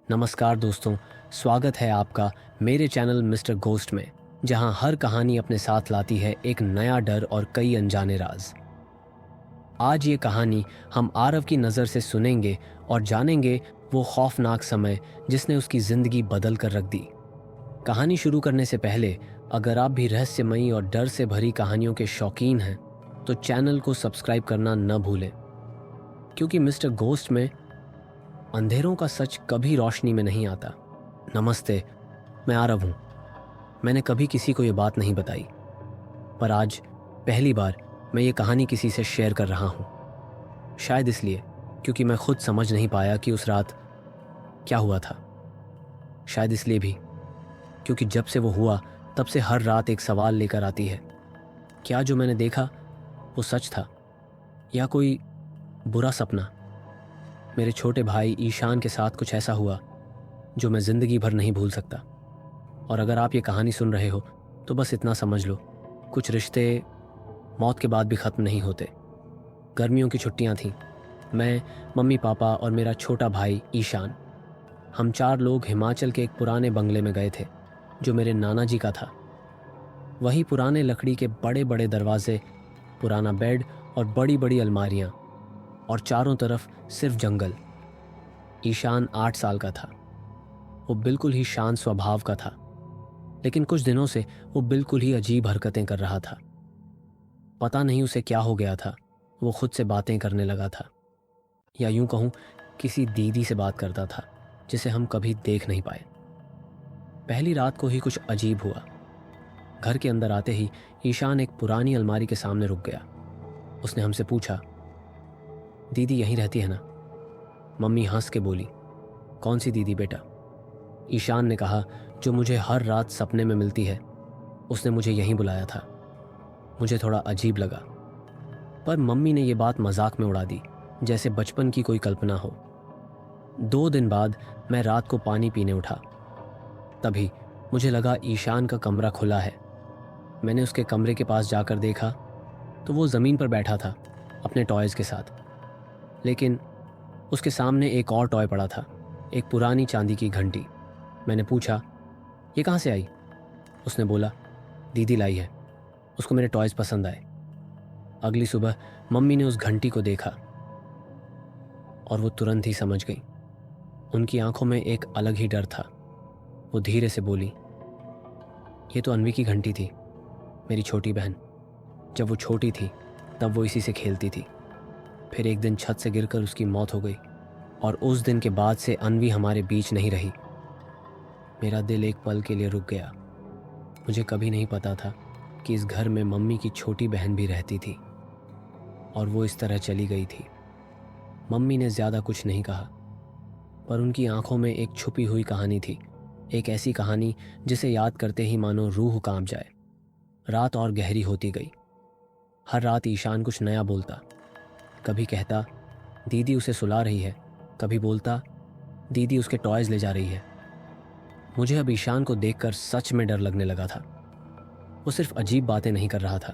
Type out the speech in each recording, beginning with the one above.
नमस्कार दोस्तों, स्वागत है आपका मेरे चैनल मिस्टर घोस्ट में, जहां हर कहानी अपने साथ लाती है एक नया डर और कई अनजाने राज। आज ये कहानी हम आरव की नज़र से सुनेंगे और जानेंगे वो खौफनाक समय जिसने उसकी ज़िंदगी बदल कर रख दी। कहानी शुरू करने से पहले अगर आप भी रहस्यमयी और डर से भरी कहानियों के शौकीन हैं तो चैनल को सब्सक्राइब करना न भूलें, क्योंकि मिस्टर घोस्ट में अंधेरों का सच कभी रोशनी में नहीं आता। नमस्ते, मैं आरव हूँ। मैंने कभी किसी को ये बात नहीं बताई, पर आज पहली बार मैं ये कहानी किसी से शेयर कर रहा हूँ। शायद इसलिए क्योंकि मैं खुद समझ नहीं पाया कि उस रात क्या हुआ था। शायद इसलिए भी क्योंकि जब से वो हुआ तब से हर रात एक सवाल लेकर आती है। क्या जो मैंने देखा वो सच था या कोई बुरा सपना? मेरे छोटे भाई ईशान के साथ कुछ ऐसा हुआ जो मैं ज़िंदगी भर नहीं भूल सकता। और अगर आप ये कहानी सुन रहे हो तो बस इतना समझ लो, कुछ रिश्ते मौत के बाद भी ख़त्म नहीं होते। गर्मियों की छुट्टियां थीं। मैं, मम्मी पापा और मेरा छोटा भाई ईशान, हम 4 लोग हिमाचल के एक पुराने बंगले में गए थे जो मेरे नाना जी का था। वही पुराने लकड़ी के बड़े बड़े दरवाजे, पुराना बेड और बड़ी बड़ी अलमारियाँ, और चारों तरफ सिर्फ जंगल। ईशान 8 साल का था। वो बिल्कुल ही शांत स्वभाव का था, लेकिन कुछ दिनों से वो बिल्कुल ही अजीब हरकतें कर रहा था। पता नहीं उसे क्या हो गया था। वो खुद से बातें करने लगा था, या यूं कहूं किसी दीदी से बात करता था जिसे हम कभी देख नहीं पाए। पहली रात को ही कुछ अजीब हुआ। घर के अंदर आते ही ईशान एक पुरानी अलमारी के सामने रुक गया। उसने हमसे पूछा, दीदी यहीं रहती है ना? मम्मी हंस के बोली, कौन सी दीदी बेटा? ईशान ने कहा, जो मुझे हर रात सपने में मिलती है। उसने मुझे यहीं बुलाया था। मुझे थोड़ा अजीब लगा, पर मम्मी ने ये बात मजाक में उड़ा दी, जैसे बचपन की कोई कल्पना हो। 2 दिन बाद मैं रात को पानी पीने उठा। तभी मुझे लगा ईशान का कमरा खुला है। मैंने उसके कमरे के पास जाकर देखा तो वो ज़मीन पर बैठा था अपने टॉयज़ के साथ, लेकिन उसके सामने एक और टॉय पड़ा था, एक पुरानी चांदी की घंटी। मैंने पूछा, ये कहाँ से आई? उसने बोला, दीदी लाई है, उसको मेरे टॉयज़ पसंद आए। अगली सुबह मम्मी ने उस घंटी को देखा और वो तुरंत ही समझ गई। उनकी आंखों में एक अलग ही डर था। वो धीरे से बोली, ये तो अनवी की घंटी थी, मेरी छोटी बहन। जब वो छोटी थी तब वो इसी से खेलती थी। फिर एक दिन छत से गिरकर उसकी मौत हो गई, और उस दिन के बाद से अनवी हमारे बीच नहीं रही। मेरा दिल एक पल के लिए रुक गया। मुझे कभी नहीं पता था कि इस घर में मम्मी की छोटी बहन भी रहती थी, और वो इस तरह चली गई थी। मम्मी ने ज़्यादा कुछ नहीं कहा, पर उनकी आंखों में एक छुपी हुई कहानी थी, एक ऐसी कहानी जिसे याद करते ही मानो रूह कांप जाए। रात और गहरी होती गई। हर रात ईशान कुछ नया बोलता। कभी कहता, दीदी उसे सुला रही है। कभी बोलता, दीदी उसके टॉयज़ ले जा रही है। मुझे अब ईशान को देखकर सच में डर लगने लगा था। वो सिर्फ अजीब बातें नहीं कर रहा था,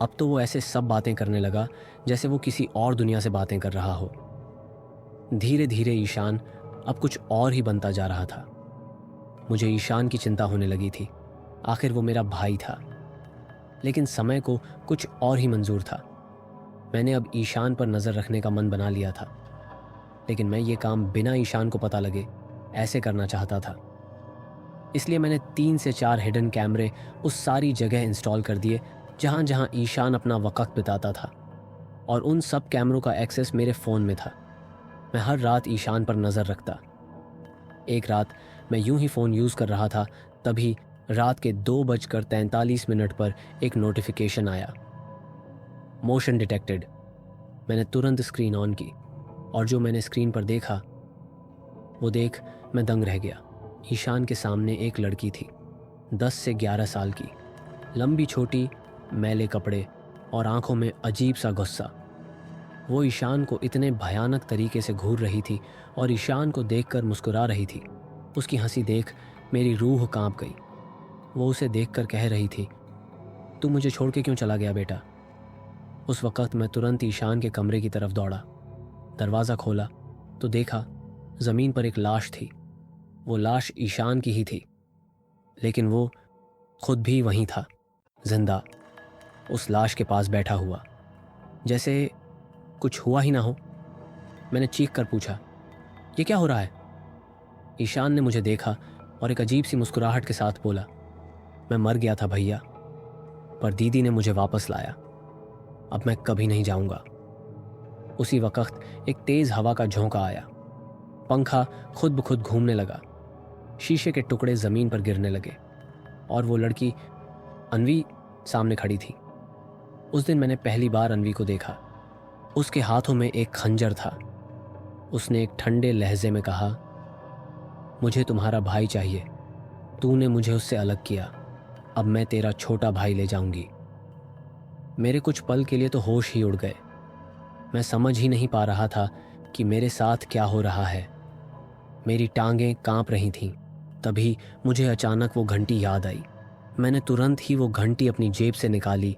अब तो वो ऐसे सब बातें करने लगा जैसे वो किसी और दुनिया से बातें कर रहा हो। धीरे धीरे ईशान अब कुछ और ही बनता जा रहा था। मुझे ईशान की चिंता होने लगी थी। आखिर वो मेरा भाई था, लेकिन समय को कुछ और ही मंजूर था। मैंने अब ईशान पर नज़र रखने का मन बना लिया था, लेकिन मैं ये काम बिना ईशान को पता लगे ऐसे करना चाहता था। इसलिए मैंने 3 से 4 हिडन कैमरे उस सारी जगह इंस्टॉल कर दिए जहाँ जहाँ ईशान अपना वक्त बिताता था, और उन सब कैमरों का एक्सेस मेरे फ़ोन में था। मैं हर रात ईशान पर नज़र रखता। एक रात मैं यूं ही फ़ोन यूज़ कर रहा था, तभी रात के 2:43 पर एक नोटिफिकेशन आया, मोशन डिटेक्टेड। मैंने तुरंत स्क्रीन ऑन की, और जो मैंने स्क्रीन पर देखा वो देख मैं दंग रह गया। ईशान के सामने एक लड़की थी, 10 से 11 साल की, लंबी छोटी, मैले कपड़े और आंखों में अजीब सा गुस्सा। वो ईशान को इतने भयानक तरीके से घूर रही थी और ईशान को देखकर मुस्कुरा रही थी। उसकी हंसी देख मेरी रूह कांप गई। वो उसे देखकर कह रही थी, तू मुझे छोड़ के क्यों चला गया बेटा? उस वक़्त मैं तुरंत ईशान के कमरे की तरफ दौड़ा। दरवाज़ा खोला तो देखा ज़मीन पर एक लाश थी। वो लाश ईशान की ही थी, लेकिन वो खुद भी वहीं था, जिंदा, उस लाश के पास बैठा हुआ, जैसे कुछ हुआ ही ना हो। मैंने चीख कर पूछा, ये क्या हो रहा है? ईशान ने मुझे देखा और एक अजीब सी मुस्कुराहट के साथ बोला, मैं मर गया था भैया, पर दीदी ने मुझे वापस लाया। अब मैं कभी नहीं जाऊंगा। उसी वक्त एक तेज हवा का झोंका आया। पंखा खुद ब खुद घूमने लगा। शीशे के टुकड़े जमीन पर गिरने लगे और वो लड़की अन्वी सामने खड़ी थी। उस दिन मैंने पहली बार अन्वी को देखा। उसके हाथों में एक खंजर था। उसने एक ठंडे लहजे में कहा, मुझे तुम्हारा भाई चाहिए। तूने मुझे उससे अलग किया, अब मैं तेरा छोटा भाई ले जाऊंगी। मेरे कुछ पल के लिए तो होश ही उड़ गए। मैं समझ ही नहीं पा रहा था कि मेरे साथ क्या हो रहा है। मेरी टांगें कांप रही थीं। तभी मुझे अचानक वो घंटी याद आई। मैंने तुरंत ही वो घंटी अपनी जेब से निकाली।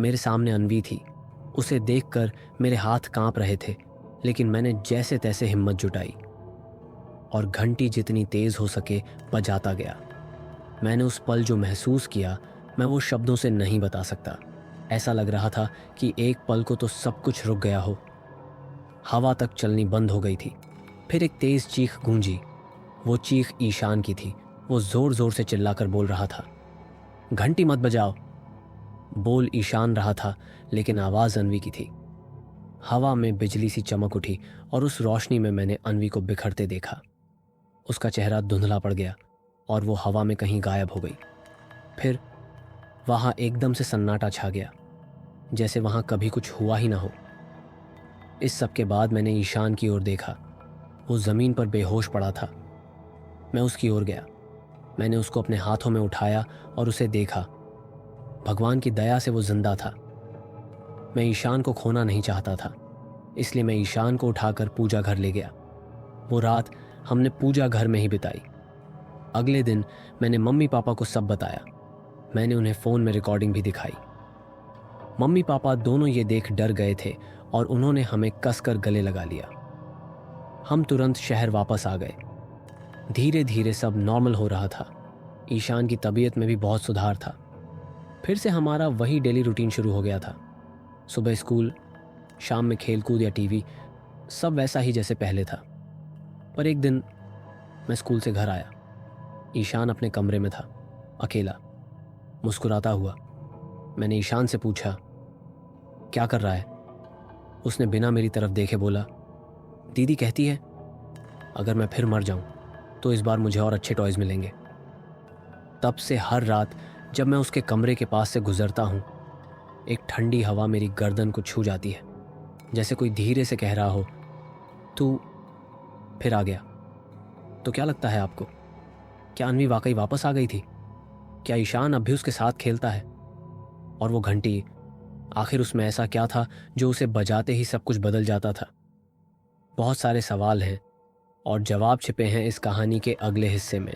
मेरे सामने अन्वी थी। उसे देखकर मेरे हाथ कांप रहे थे, लेकिन मैंने जैसे तैसे हिम्मत जुटाई और घंटी जितनी तेज हो सके बजाता गया। मैंने उस पल जो महसूस किया, मैं वो शब्दों से नहीं बता सकता। ऐसा लग रहा था कि एक पल को तो सब कुछ रुक गया हो। हवा तक चलनी बंद हो गई थी। फिर एक तेज चीख गूंजी। वो चीख ईशान की थी। वो जोर जोर से चिल्लाकर बोल रहा था, घंटी मत बजाओ। बोल ईशान रहा था, लेकिन आवाज़ अन्वी की थी। हवा में बिजली सी चमक उठी और उस रोशनी में मैंने अन्वी को बिखरते देखा। उसका चेहरा धुंधला पड़ गया और वो हवा में कहीं गायब हो गई। फिर वहाँ एकदम से सन्नाटा छा गया, जैसे वहाँ कभी कुछ हुआ ही ना हो। इस सब के बाद मैंने ईशान की ओर देखा। वो ज़मीन पर बेहोश पड़ा था। मैं उसकी ओर गया। मैंने उसको अपने हाथों में उठाया और उसे देखा। भगवान की दया से वो जिंदा था। मैं ईशान को खोना नहीं चाहता था, इसलिए मैं ईशान को उठाकर पूजा घर ले गया। वो रात हमने पूजा घर में ही बिताई। अगले दिन मैंने मम्मी पापा को सब बताया। मैंने उन्हें फ़ोन में रिकॉर्डिंग भी दिखाई। मम्मी पापा दोनों ये देख डर गए थे और उन्होंने हमें कसकर गले लगा लिया। हम तुरंत शहर वापस आ गए। धीरे धीरे सब नॉर्मल हो रहा था। ईशान की तबीयत में भी बहुत सुधार था। फिर से हमारा वही डेली रूटीन शुरू हो गया था। सुबह स्कूल, शाम में खेलकूद या टीवी, सब वैसा ही जैसे पहले था। पर एक दिन मैं स्कूल से घर आया। ईशान अपने कमरे में था, अकेला, मुस्कुराता हुआ। मैंने ईशान से पूछा, क्या कर रहा है? उसने बिना मेरी तरफ देखे बोला, दीदी कहती है अगर मैं फिर मर जाऊं तो इस बार मुझे और अच्छे टॉयज मिलेंगे। तब से हर रात जब मैं उसके कमरे के पास से गुजरता हूं, एक ठंडी हवा मेरी गर्दन को छू जाती है, जैसे कोई धीरे से कह रहा हो, तू फिर आ गया। तो क्या लगता है आपको, क्या अन्वी वाकई वापस आ गई थी? क्या ईशान अब भी उसके साथ खेलता है? और वो घंटी, आखिर उसमें ऐसा क्या था जो उसे बजाते ही सब कुछ बदल जाता था? बहुत सारे सवाल हैं और जवाब छिपे हैं इस कहानी के अगले हिस्से में।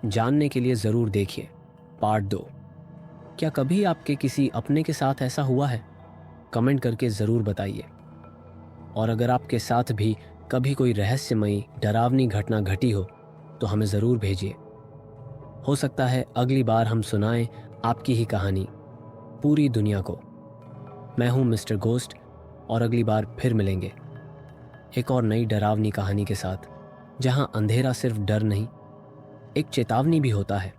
जानने के लिए ज़रूर देखिए पार्ट 2। क्या कभी आपके किसी अपने के साथ ऐसा हुआ है? कमेंट करके ज़रूर बताइए। और अगर आपके साथ भी कभी कोई रहस्यमयी डरावनी घटना घटी हो तो हमें ज़रूर भेजिए। हो सकता है अगली बार हम सुनाएं आपकी ही कहानी पूरी दुनिया को। मैं हूं मिस्टर गोस्ट और अगली बार फिर मिलेंगे एक और नई डरावनी कहानी के साथ, जहां अंधेरा सिर्फ डर नहीं, एक चेतावनी भी होता है।